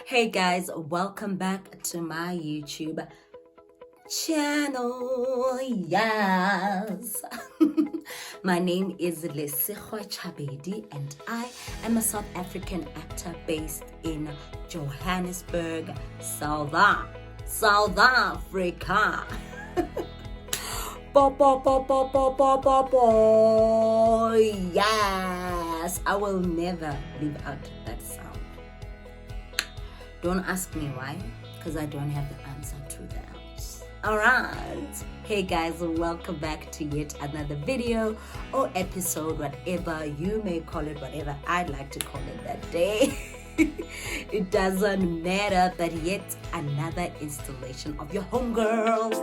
Hey guys, welcome back to my YouTube channel. Yes. My name is Lindiwe and I am a South African actor based in Johannesburg, South Africa. Yes, I will never leave out that sound. Don't ask me why, because I don't have the answer to that. Alright, hey guys, welcome back to yet another video or episode, whatever you may call it, whatever I'd like to call it that day. It doesn't matter, but yet another installation of your homegirl.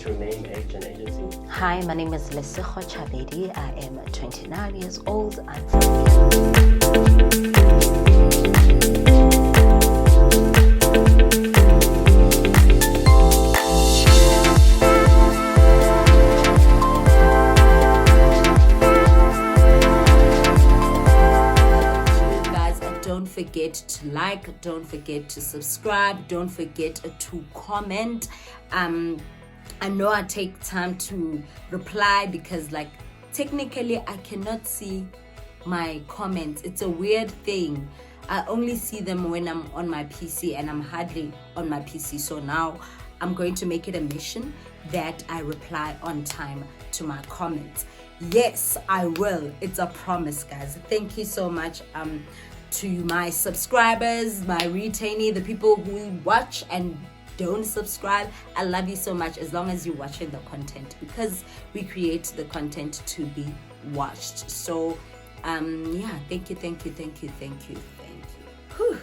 Your name, age, and agency. Hi, my name is Lindiwe. I am 29 years old. I'm Guys, don't forget to like, don't forget to subscribe, don't forget to comment. I know I take time to reply because technically I cannot see my comments. It's a weird thing. I only see them when I'm on my PC and I'm hardly on my PC. So now I'm going to make it a mission that I reply on time to my comments. Yes, I will. It's a promise, guys. Thank you so much to my subscribers, my retainee, the people who watch and don't subscribe. I love you so much as long as you're watching the content, because we create the content to be watched. So yeah, thank you. Whew.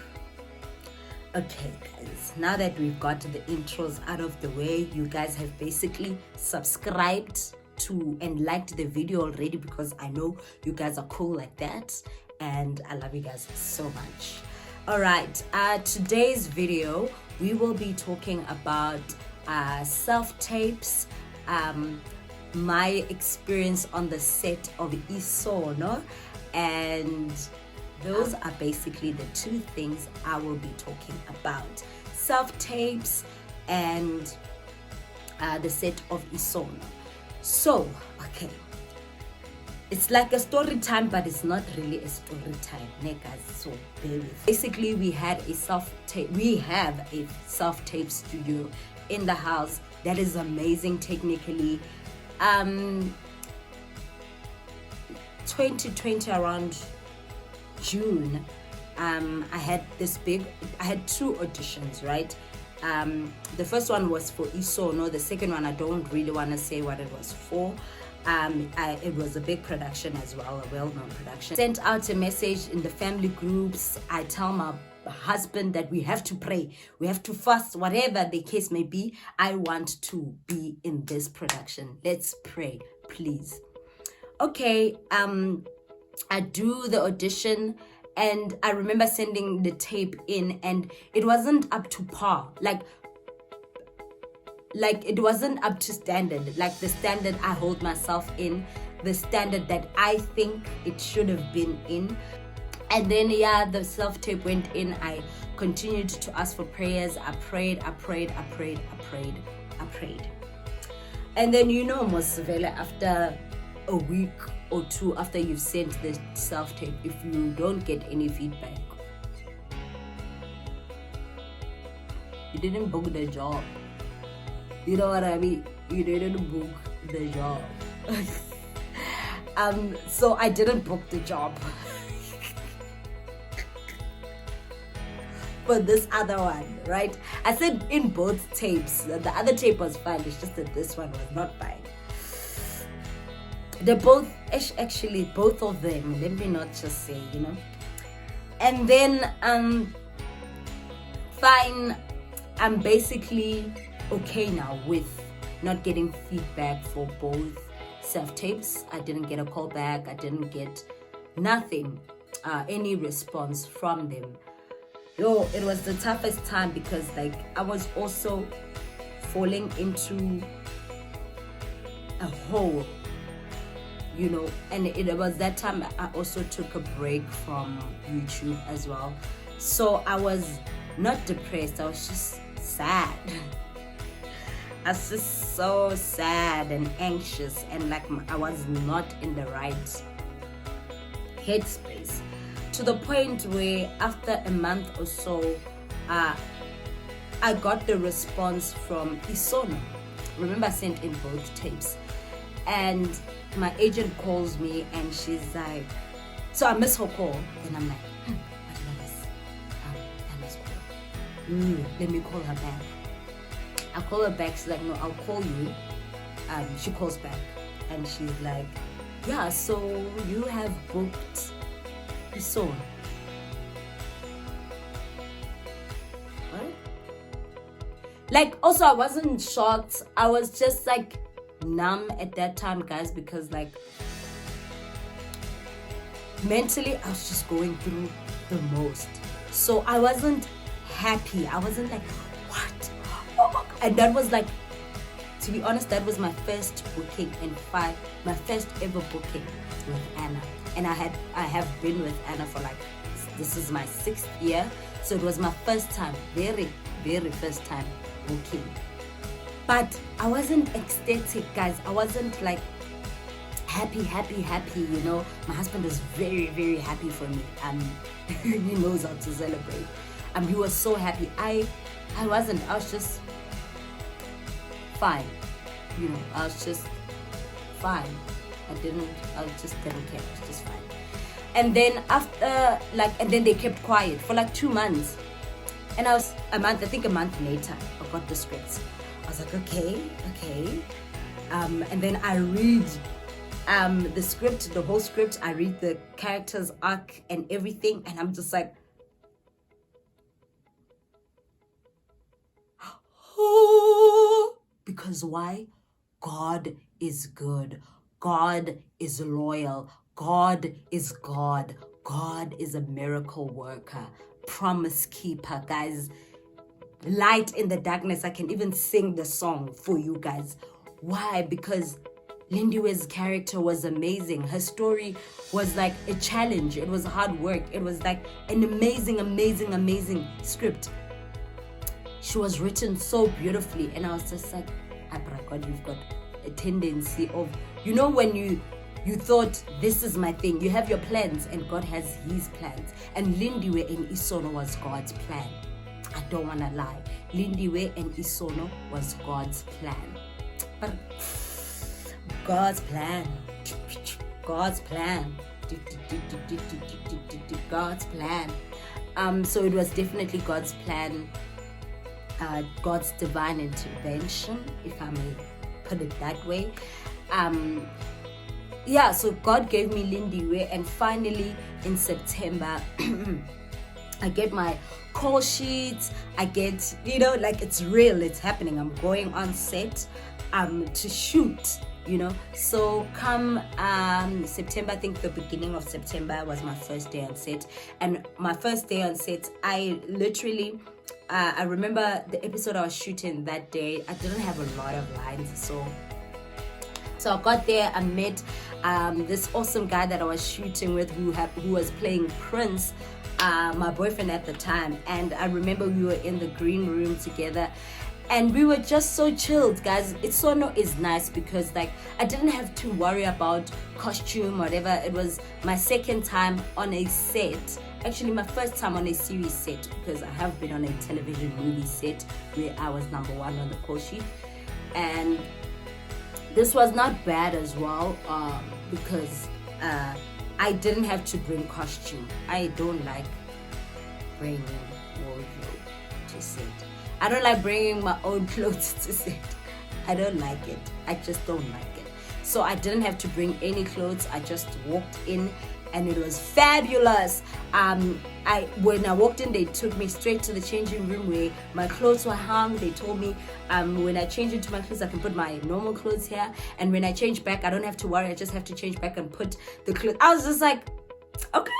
Okay guys, now that we've got the intros out of the way, you guys have basically subscribed to and liked the video already, because I know you guys are cool like that, and I love you guys so much. All right, today's video we will be talking about self-tapes, my experience on the set of Isono, and those are basically the two things I will be talking about: self-tapes and the set of Isono. So, okay, it's like a story time, but it's not really a story time, guys. So basically, we have a self-tape studio in the house that is amazing technically. 2020 around June, I had two auditions, right? The first one was for Isono. The second one, I don't really want to say what it was for. It was a big production as well, a well-known production. Sent out a message in the family groups. I tell my husband that we have to pray, we have to fast, whatever the case may be. I want to be in this production. Let's pray, please. Okay, I do the audition, and I remember sending the tape in, and it wasn't up to par. It wasn't up to standard, like the standard I hold myself in, the standard that I think it should have been in. And then the self-tape went in. I continued to ask for prayers. I prayed. And then Mosvela, after a week or two after you've sent the self-tape, if you don't get any feedback, you didn't book the job. You know what I mean? You didn't book the job. So I didn't book the job for this other one, right? I said in both tapes. The other tape was fine. It's just that this one was not fine. They're both, actually, both of them. Let me not just say, And then, fine. I'm basically okay now with not getting feedback for both self-tapes. I didn't get a call back. I didn't get nothing, any response from them. Yo, it was the toughest time because like I was also falling into a hole, you know, and it was that time I also took a break from YouTube as well. So I was not depressed, I was just sad. I was just so sad and anxious, and like I was not in the right headspace, to the point where after a month or so, I got the response from Isono. Remember, I sent in both tapes, and my agent calls me and she's like, so I miss her call, and I'm like, what did I miss? I missed call. Let me call her back. I call her back. She's like, no, I'll call you. She calls back and she's like, yeah, so you have booked Isono. What? Like, also, I wasn't shocked. I was just like numb at that time, guys, because like mentally I was just going through the most. So I wasn't happy. I wasn't like, what? Oh my God. And that was like, to be honest, that was my first booking my first ever booking with Anna. And I have been with Anna for like, this is my 6th year. So it was my first time, very, very first time booking. But I wasn't ecstatic, guys. I wasn't like happy, you know. My husband was very, very happy for me. He knows how to celebrate. He was so happy. I wasn't. I was just fine. You know, I was just fine. I just didn't care. I was just fine. And then after, like, and then they kept quiet for like 2 months. And I think a month later, I got the scripts. I was like, okay. And then I read the script, the whole script. I read the character's arc and everything. And I'm just like, oh, because why? God is good. God is loyal. God is God. God is a miracle worker, promise keeper, guys. Light in the darkness. I can even sing the song for you guys. Why? Because Lindiwe's character was amazing. Her story was like a challenge. It was hard work. It was like an amazing script. She was written so beautifully, and I was just like, God, you've got a tendency of, you know, when you thought, this is my thing. You have your plans, and God has his plans. And Lindiwe and Isono was God's plan. I don't want to lie. Lindiwe and Isono was God's plan. But God's plan. God's plan. God's plan. So it was definitely God's plan. God's divine intervention, if I may put it that way. Yeah, so God gave me Lindiwe, and finally in September, I get my call sheets. I get, you know, like it's real, it's happening. I'm going on set to shoot, you know. So come September, I think the beginning of September was my first day on set. And my first day on set, I literally, I remember the episode I was shooting that day, I didn't have a lot of lines, so I got there. I met this awesome guy that I was shooting with, who was playing Prince, my boyfriend at the time. And I remember we were in the green room together, and we were just so chilled, guys. Isono is nice because like I didn't have to worry about costume, whatever. It was my second time on a set. Actually, my first time on a series set, because I have been on a television movie set where I was number 1 on the call sheet. And this was not bad as well, because I didn't have to bring costume. I don't like bringing wardrobe to set. I don't like bringing my own clothes to set. I don't like it. I just don't like it. So I didn't have to bring any clothes. I just walked in, and it was fabulous. When I walked in, they took me straight to the changing room where my clothes were hung. They told me when I change into my clothes, I can put my normal clothes here, and when I change back, I don't have to worry. I just have to change back and put the clothes. I was just like, okay.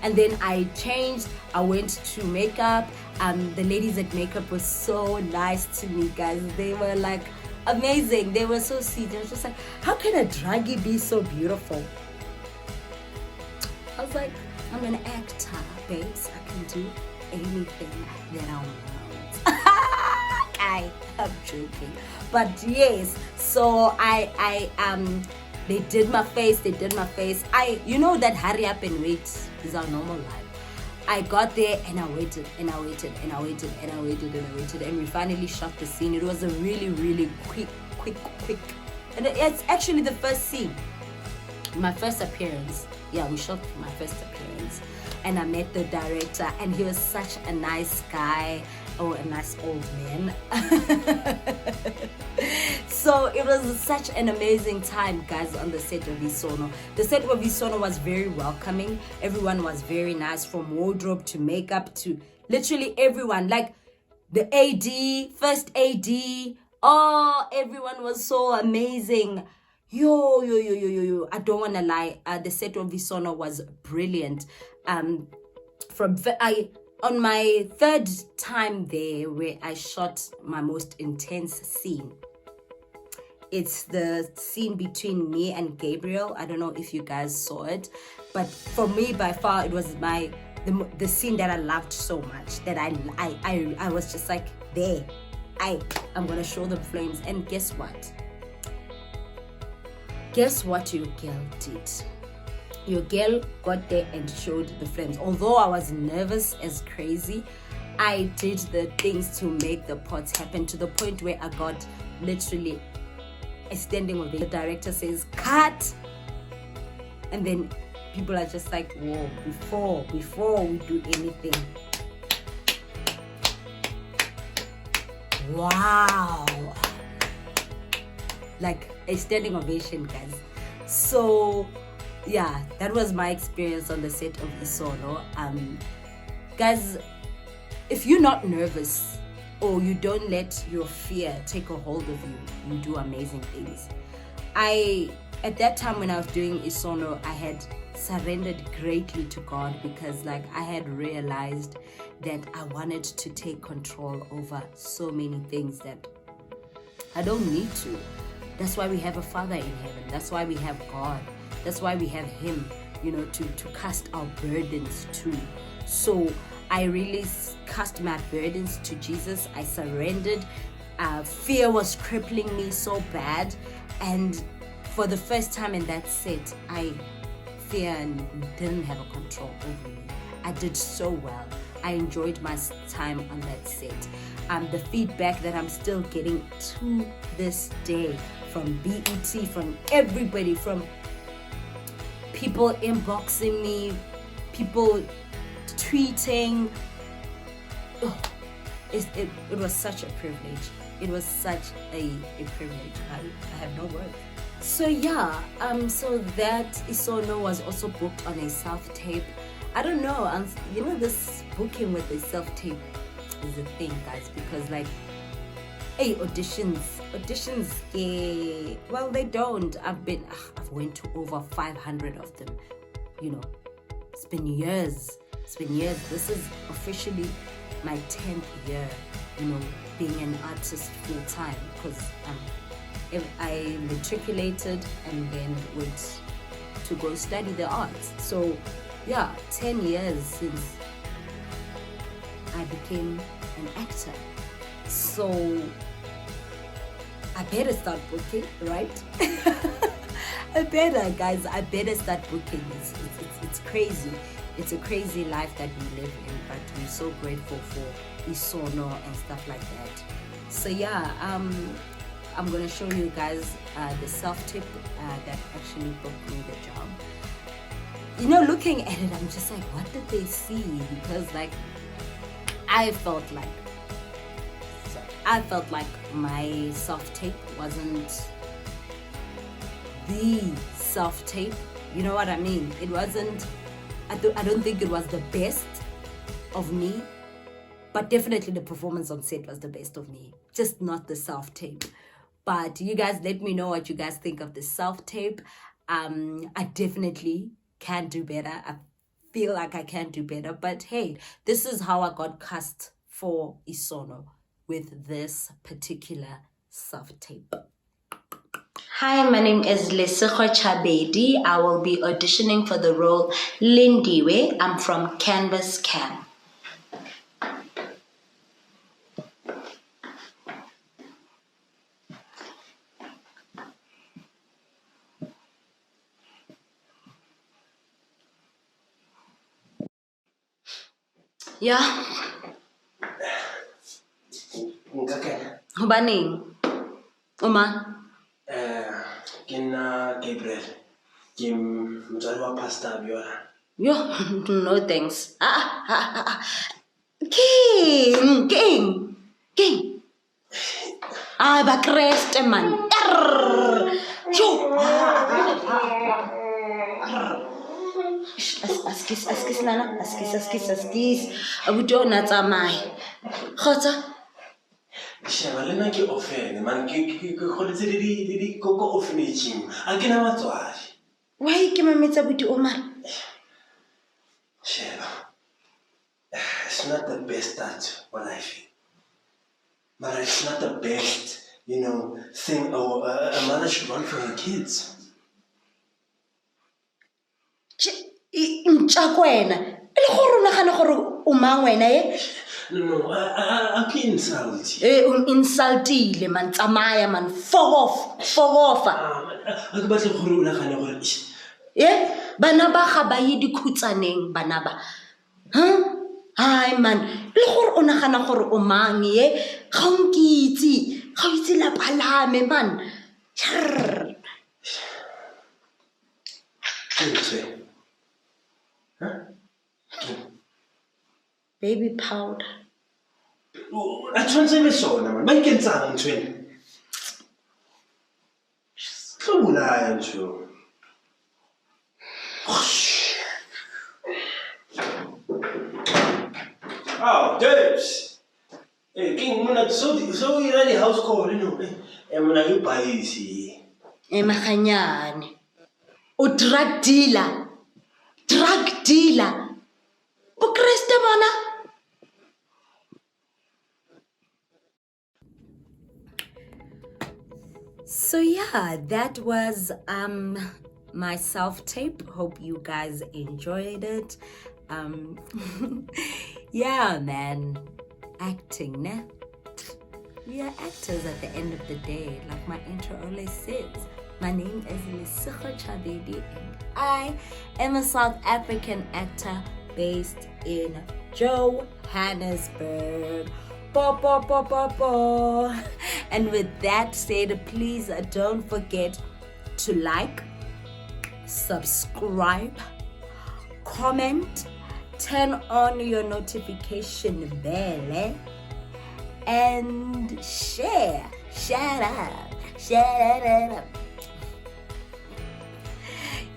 And then I changed, I went to makeup. The ladies at makeup were so nice to me, guys. They were like amazing. They were so sweet. They were just like, how can a druggie be so beautiful? I was like, I'm an actor, babes. I can do anything that I want. I'm joking. But yes, so they did my face. You know that hurry up and wait is our normal life. I got there and I waited and I waited and I waited and I waited and I waited, and we finally shot the scene. It was a really, really quick. And it's actually the first scene. My first appearance. Yeah, we shot my first appearance. And I met the director, and he was such a nice guy. Oh, a nice old man. So it was such an amazing time, guys, on the set of Isono. The set of Isono was very welcoming. Everyone was very nice, from wardrobe to makeup to literally everyone. Like the AD, first AD. Oh, everyone was so amazing. Yo. I don't want to lie. The set of Isono was brilliant. On my third time there, where I shot my most intense scene, it's the scene between me and Gabriel. I don't know if you guys saw it, but for me, by far, it was the scene that I loved so much that I was just like, there, I'm gonna show them flames. And guess what? Guess what your girl did? Your girl got there and showed the flames. Although I was nervous as crazy, I did the things to make the pots happen, to the point where I got literally a standing ovation. The director says, cut! And then people are just like, whoa, before we do anything. Wow! Like a standing ovation, guys. So yeah, that was my experience on the set of Isono. Guys, if you're not nervous or you don't let your fear take a hold of you, you do amazing things. At that time when I was doing Isono, I had surrendered greatly to God, because like I had realized that I wanted to take control over so many things that I don't need to. That's why we have a Father in heaven. That's why we have God. That's why we have Him, to cast our burdens to. So I really cast my burdens to Jesus. I surrendered. Fear was crippling me so bad. And for the first time in that set, fear didn't have a control over me. I did so well. I enjoyed my time on that set. The feedback that I'm still getting to this day from BET, from everybody, from people inboxing me, people tweeting. Oh, it was such a privilege. It was such a privilege. I have no words. So yeah, so that Isono was also booked on a self-tape. I don't know, this booking with a self-tape is a thing, guys, because like, hey, auditions, well, they don't. I've went to over 500 of them. It's been years. This is officially my 10th year, being an artist full time, because I matriculated and then went to go study the arts. So yeah, 10 years since I became an actor. So I better start booking, right? I better start booking. It's crazy. It's a crazy life that we live in, but we're so grateful for Isono and stuff like that. So yeah, I'm gonna show you guys the self-tape that actually booked me the job. Looking at it, I'm just like, what did they see? Because like, I felt like my self-tape wasn't the self-tape. You know what I mean? It wasn't, I don't think it was the best of me, but definitely the performance on set was the best of me, just not the self-tape. But you guys, let me know what you guys think of the self-tape. I definitely can do better. I feel like I can do better. But hey, this is how I got cast for Isono with this particular self-tape. Hi, my name is Lesego Chabedi. I will be auditioning for the role Lindiwe. I'm from Canvas Camp. Yeah. Hobaneng? Oma? Gabriel. Pastor Biola. Yo, no thanks. King. Ba Christ man. Yo. Askis nana, askis. Abuto na tsamai. Khotsa. Sheba lena ke offene man ke kholetse di koko orphanage a ke na matswadi. Why ke mametsa buti Omar? Sheba, it's not the best start what I feel, but it's not the best thing a mother should want for her kids. Mchakwena ile gore o nagana gore o mang wena No, I can't insult you. Insultile man, tsamaya man, fuck off. A ke batle gore o nagane gore bana ba ga ba ye dikhutsaneng bana ba. Hi man, ile gore o nagana gore o mang ga o itse la palame man. Baby powder. I tshwanetse be sona man, ba iketsang ntwena. Tlo bolaya ntho. Oh, Debs. Hey, King, mona so ira di house call mona ke paisi. Maganyane. O drug dealer. O Kriste bona. So yeah, that was my self-tape. Hope you guys enjoyed it. Yeah man, acting ne? We are actors at the end of the day, like my intro always says. My name is Lesego Chabedi and I am a South African actor based in Johannesburg. And with that said, please don't forget to like, subscribe, comment, turn on your notification bell, and share. Shut up.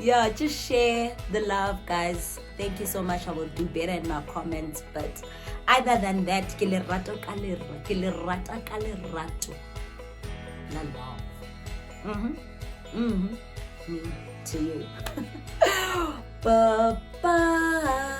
Yeah, just share the love, guys. Thank you so much. I will do better in my comments, but other than that, ke le rata ka lerato. La love. Me to you. Bye-bye.